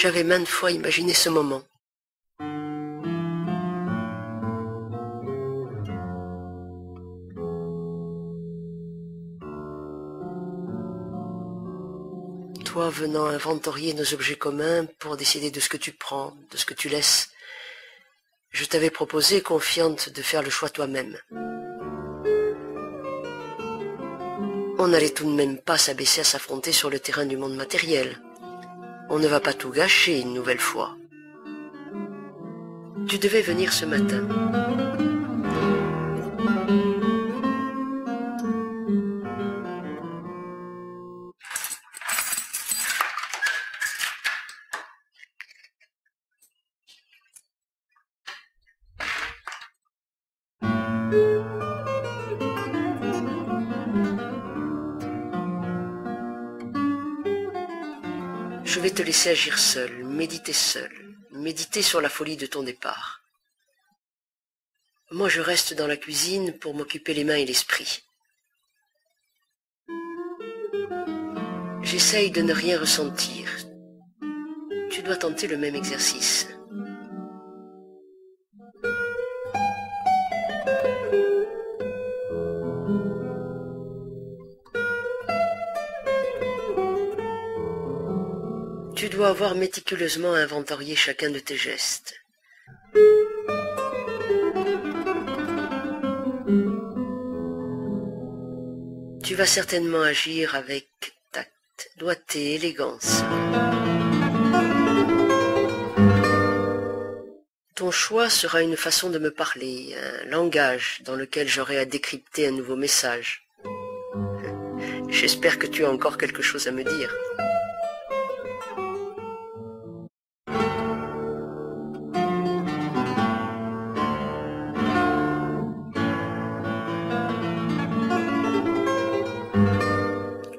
J'avais maintes fois imaginé ce moment. Toi venant inventorier nos objets communs pour décider de ce que tu prends, de ce que tu laisses. Je t'avais proposé, confiante, de faire le choix toi-même. On n'allait tout de même pas s'abaisser à s'affronter sur le terrain du monde matériel. On ne va pas tout gâcher une nouvelle fois. Tu devais venir ce matin. Je vais te laisser agir seul, méditer sur la folie de ton départ. Moi je reste dans la cuisine pour m'occuper les mains et l'esprit. J'essaye de ne rien ressentir. Tu dois tenter le même exercice. Tu dois avoir méticuleusement inventorié chacun de tes gestes. Tu vas certainement agir avec tact, doigté, élégance. Ton choix sera une façon de me parler, un langage dans lequel j'aurai à décrypter un nouveau message. J'espère que tu as encore quelque chose à me dire.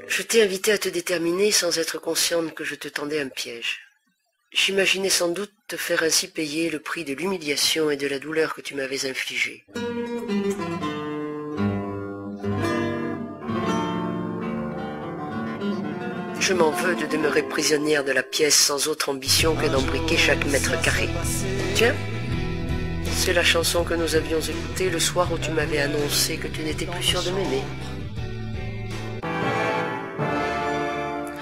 Je t'ai invité à te déterminer sans être consciente que je te tendais un piège. J'imaginais sans doute te faire ainsi payer le prix de l'humiliation et de la douleur que tu m'avais infligée. Je m'en veux de demeurer prisonnière de la pièce sans autre ambition que d'embriquer chaque mètre carré. Tiens, c'est la chanson que nous avions écoutée le soir où tu m'avais annoncé que tu n'étais plus sûre de m'aimer.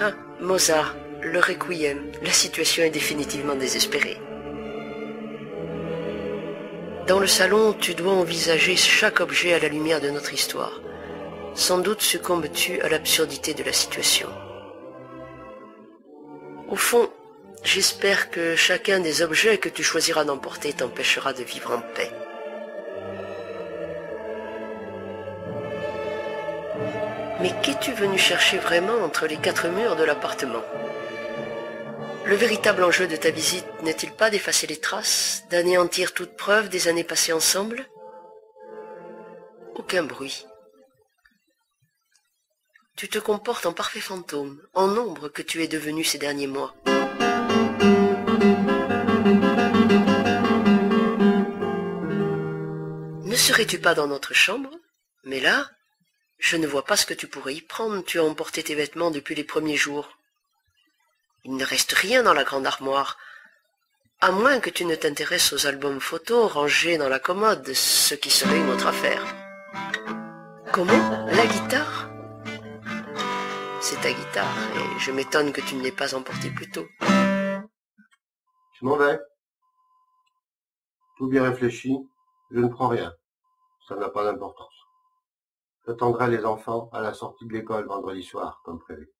Ah, Mozart, le requiem, la situation est définitivement désespérée. Dans le salon, tu dois envisager chaque objet à la lumière de notre histoire. Sans doute succombes-tu à l'absurdité de la situation. Au fond, j'espère que chacun des objets que tu choisiras d'emporter t'empêchera de vivre en paix. Mais qu'es-tu venu chercher vraiment entre les quatre murs de l'appartement? Le véritable enjeu de ta visite n'est-il pas d'effacer les traces, d'anéantir toute preuve des années passées ensemble? Aucun bruit. Tu te comportes en parfait fantôme, en ombre que tu es devenu ces derniers mois. Ne serais-tu pas dans notre chambre? Mais là, je ne vois pas ce que tu pourrais y prendre. Tu as emporté tes vêtements depuis les premiers jours. Il ne reste rien dans la grande armoire, à moins que tu ne t'intéresses aux albums photos rangés dans la commode, ce qui serait une autre affaire. Comment? La guitare? C'est ta guitare, et je m'étonne que tu ne l'aies pas emportée plus tôt. Je m'en vais. Tout bien réfléchi, je ne prends rien. Ça n'a pas d'importance. J'attendrai les enfants à la sortie de l'école vendredi soir, comme prévu.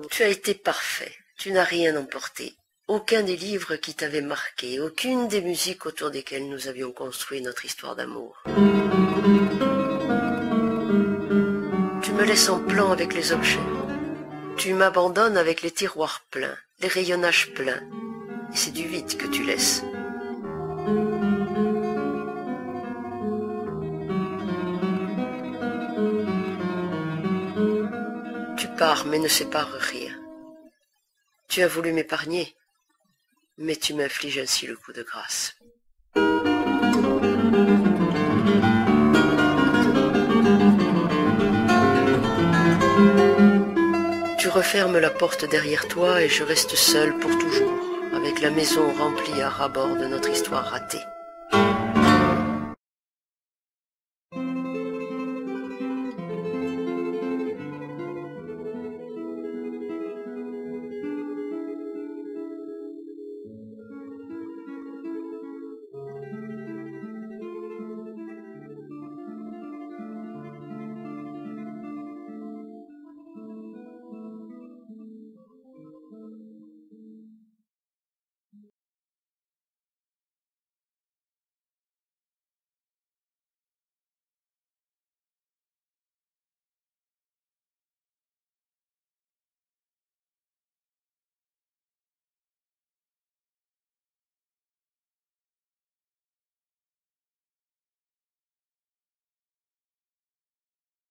Tu as été parfait. Tu n'as rien emporté. Aucun des livres qui t'avaient marqué, aucune des musiques autour desquelles nous avions construit notre histoire d'amour. Tu me laisses en plan avec les objets. Tu m'abandonnes avec les tiroirs pleins, les rayonnages pleins. Et c'est du vide que tu laisses. Tu pars mais ne sépares rien. Tu as voulu m'épargner, mais tu m'infliges ainsi le coup de grâce. Tu refermes la porte derrière toi et je reste seule pour toujours, avec la maison remplie à ras-bord de notre histoire ratée.